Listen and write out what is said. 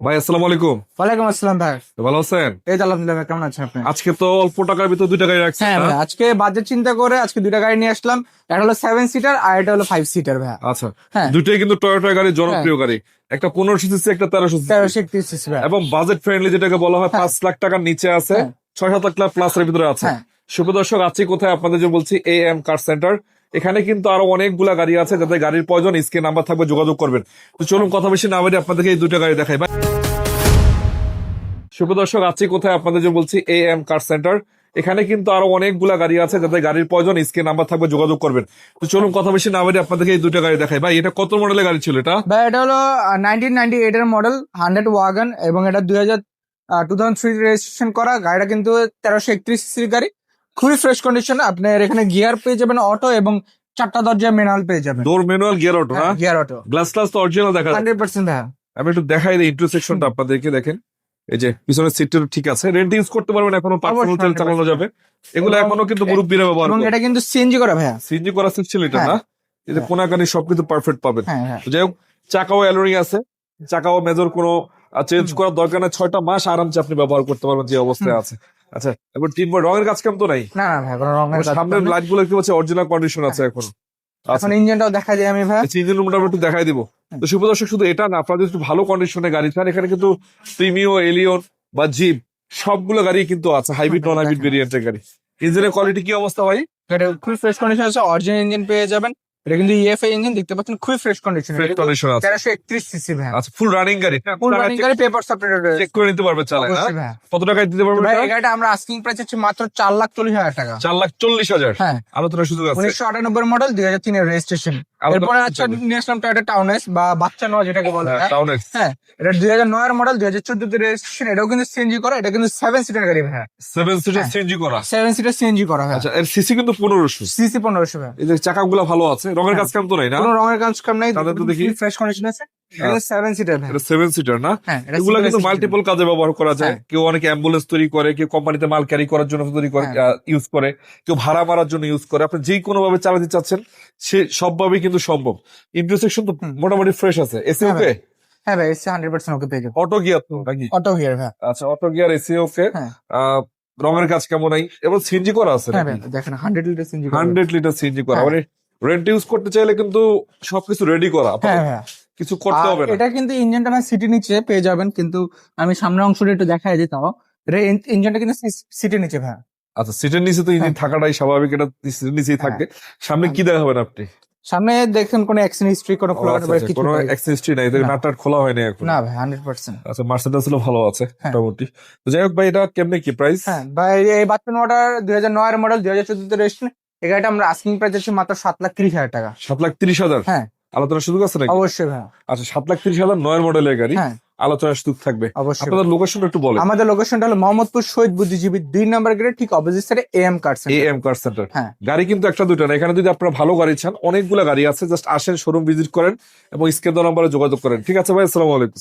ভাই আসসালামু আলাইকুম। ওয়ালাইকুম আসসালাম ভাই। ভালো আছেন? এই তো আলহামদুলিল্লাহ ভাই, কেমন আছেন আপনি? আজকে তো অল্প টাকার ভিতর দুইটা গাড়ি রাখছেন হ্যাঁ না? ভাই, আজকে বাজেট চিন্তা করে আজকে দুইটা গাড়ি নিয়ে আসলাম। একটা হলো 7 সিটার আর এটা হলো 5 সিটার ভাই। আচ্ছা, হ্যাঁ দুইটাই কিন্তু টয়োটা গাড়ি, জনপ্রিয় গাড়ি। একটা 1500 সিসি, একটা 1300 সিসি, 1331 ভাই। এবং বাজেট ফ্রেন্ডলি, যেটাকে বলা হয় হ্যাঁ। 5 লাখ টাকার নিচে আছে, হ্যাঁ। 6-7 লাখ প্লাসের ভিতরে আছে। হ্যাঁ। শুভ দর্শক, আছি কোথায় আপনাদের যে বলছি, AM কার সেন্টার। এখানে কিন্তু আরো অনেকগুলা গাড়ি আছে, যাদের গাড়ির প্রয়োজন স্ক্রিনে নাম্বার থাকবে, যোগাযোগ করবেন। তো চলুন কথা বেশি না বাড়িয়ে আপনাদেরকে এই দুইটা গাড়ি দেখাই। শুভ দর্শক, আছি কোথায় আপনাদের যে বলছি, AM কার সেন্টার। এখানে কিন্তু আরো অনেকগুলা গাড়ি আছে, যাদের গাড়ির প্রয়োজন স্ক্রিনে নাম্বার থাকবে, যোগাযোগ করবেন। তো চলুন কথা বেশি না বাড়িয়ে আপনাদেরকে এই দুইটা গাড়ি দেখাই। ভাই, এটা কত মডেলের গাড়ি ছিল এটা? ভাই এটা হলো 1998 এর মডেল 100 ওয়াগন, এবং এটা 2003 রেজিস্ট্রেশন করা। গাড়িটা কিন্তু 1331 সিসির গাড়ি, খুবই ফ্রেশ কন্ডিশন। আপনার এখানে গিয়ার পেয়ে যাবেন অটো, এবং 4টা দরজা ম্যানুয়াল পেয়ে যাবেন। ডোর ম্যানুয়াল, গিয়ার অটো না? গিয়ার অটো, গ্লাস ক্লাস তো অরিজিনাল দেখা যাচ্ছে। 100% ভাই। আমি একটু দেখাই দিই ইন্টারসেকশনটা আপনাদেরকে, দেখেন। এই যে পিছনের সিটটা ঠিক আছে, রেন্ট ইউজ করতে পারবেন, এখনো পার্সোনাল তেল চালানো যাবে। এগুলো এবং- এখনো কিন্তু মুরব্বীরা ব্যবহার এবং করে। এটা কিন্তু সিএনজি করা ভাইয়া। সিএনজি করা সিট ছিল এটা হ্যাঁ। না? এই যে কোনাকানি সব কিন্তু পারফেক্ট পাবেন। হ্যাঁ হ্যাঁ। তো যাই হোক, চাকাও অ্যালোরিং আছে, চাকাও মেজর কোনো চেঞ্জ করার দরকার নেই। 6টা মাস আরামসে আপনি ব্যবহার করতে পারবেন যে অবস্থায় আছে। আচ্ছা, এবার তিন রঙের কাজ কেমন তো নাই? না না ভাই, কোনো রঙের কাজ সামনের নেই। লাইট গুলো কি হচ্ছে, অরিজিনাল কন্ডিশন আছে এখন। আচ্ছা, এখন ইঞ্জিনটাও দেখা যায় আমি ভাই। ইঞ্জিন রুমটা একটু দেখাই দিব। তো শুভ দর্শক, শুধু এটা না, আপনাদের একটু ভালো কন্ডিশনে গাড়ি চান, এখানে কিন্তু প্রিমিও, এলিয়ন বা জিপ সবগুলো গাড়ি কিন্তু আছে, হাইব্রিড নন হাইব্রিড ভেরিয়েন্টের গাড়ি। ইঞ্জিনের কোয়ালিটি কি অবস্থা ভাই? এটা খুবই ফ্রেশ কন্ডিশন আছে, অরিজিনাল ইঞ্জিন পেয়ে যাবেন। এটা কিন্তু ইএফআই ইঞ্জিন, দেখতে পাচ্ছেন খুবই ফ্রেশ কন্ডিশন। ফ্রেশ কন্ডিশন আছে। 1331 সিসি ভাই। আচ্ছা, ফুল রানিং গাড়ি। ফুল রানিং গাড়ি, পেপারস আপডেটেড রয়েছে। চেক করে নিতে পারবে চালায়, অবশ্যই হ্যাঁ? ভাই। কত টাকায় দিতে পারবে ভাই এটা? এই গাড়িটা আমরা আস্কিং প্রাইস হচ্ছে মাত্র 4,40,000 টাকা। 4,40,000। হ্যাঁ। আলোচনার সুযোগ আছে। 1998 মডেল, 2003 এর রেজিস্ট্রেশন। এরপরে আচ্ছা নিয়ে আসলাম টয়োটা টাউন এস বা বাচ্চা নয় যেটাকে বলে। টাউন এক্স হ্যাঁ, এটা 2009 এর মডেল, 2014 তে রেজিস্ট্রেশন। এটাও কিন্তু সিএনজি করা। এটা কিন্তু 7 সিটার গাড়ি ভাই। 7 সিটার হ্যাঁ। সিএনজি করা। 7 সিটার সিএনজি করা হয়। আচ্ছা, এর সিসি কিন্তু 1500। সিসি 1500 ভাই। এই যে চাকাগুলো ভালো আছে, রঙের কাজ কেমন তো নাই না? কোনো রঙের কাজ কাম নাই, তাদের তো দেখি ফ্রেশ কন্ডিশন আছে। এটা 7 সিটার ভাই। এটা 7 সিটার না? হ্যাঁ, এটা এগুলো কিন্তু 7 মাল্টিপল কাজে ব্যবহার করা যায়। হ্যাঁ। কেউ অনেকে অ্যাম্বুলেন্স তৈরি করে, কেউ কোম্পানিতে মাল ক্যারি করার জন্য তৈরি করে, হ্যাঁ। ইউজ করে, কেউ ভাড়া মারার জন্য ইউজ করে। আপনি যে কোনো ভাবে চালাতে চাচ্ছেন, সে সবভাবেই কিন্তু সম্ভব। ইন্টারসেকশন তো মোটামুটি ফ্রেশ আছে। এসি হ্যাঁ ওকে? হ্যাঁ ভাই, এসি 100% ওকে পেয়ে যাবো। অটো গিয়ার তো নাকি? অটো হিয়ার ভাই। আচ্ছা, অটো গিয়ার, এসি ওকে। হ্যাঁ। রঙের কাজ কেমন নাই? এবং সিএনজি করা আছে হ্যাঁ নাকি? ভাই, দেখেন 100 লিটার সিএনজি করা। 100 লিটার সিএনজি করা, হ্যাঁ। মানে রেন্ট ইউজ করতে চাইলে কিন্তু সবকিছু রেডি করা, আপনার হ্যাঁ হ্যাঁ। কিছু করতে আর হবে না। এটা কিন্তু ইঞ্জিনটা ভাই সিটি নিচে পেয়ে যাবেন, কিন্তু আমি সামনের অংশটা একটু দেখাই দিই তাও। এটা ইঞ্জিনটা কিন্তু সিটি নিচে ভাই। আচ্ছা, সিটের নিচে তো ইঞ্জিন হ্যাঁ। থাকাটাই স্বাভাবিক, এটা সিটের নিচেই থাকবে। সামনে কি দেখাবেন আপনি? সামনে দেখেন কোনো অ্যাক্সিডেন্ট হিস্ট্রি, কোনো খোলা কাটা কিছু কোনো নাই। এক্সিস্ট্রি নাই, না। নাটটার খোলা হয়নি এখন। না ভাই, 100%। আচ্ছা, মার্সেডিস হলো ভালো আছে হ্যাঁ। মোটামুটি। তো যাই হোক ভাই, এটা কেমনে কি প্রাইস? হ্যাঁ ভাই, এই বাচ্চা মডেল 2009 এর মডেল, 2014 তে রেজিস্ট্রেশন। এই গাড়িটা আমরা আস্কিং প্রাইস হচ্ছে মাত্র 7,30,000 টাকা। 7,30,000। হ্যাঁ। আলোচনার সুযোগ আছে নাকি? অবশ্যই ভাই। আচ্ছা, 7,30,000 9 মডেলের গাড়ি, হ্যাঁ আলোচনার সুযোগ থাকবে। অবশ্যই। আপনাদের লোকেশন একটু বলেন। আমাদের লোকেশনটা হলো মোহাম্মদপুর শহীদ বুদ্ধিজীবী 2 নম্বর গেটের ঠিক অপোজিট সাইডে AM car centre. AM car centre. হ্যাঁ। গাড়ি কিন্তু একটা দুইটা না, এখানে যদি আপনারা ভালো গাড়ি চান, অনেকগুলো গাড়ি আছে। জাস্ট আসেন, শোরুম ভিজিট করেন এবং স্ক্রিন নাম্বারে যোগাযোগ করেন। ঠিক আছে ভাই, আসসালামু আলাইকুম।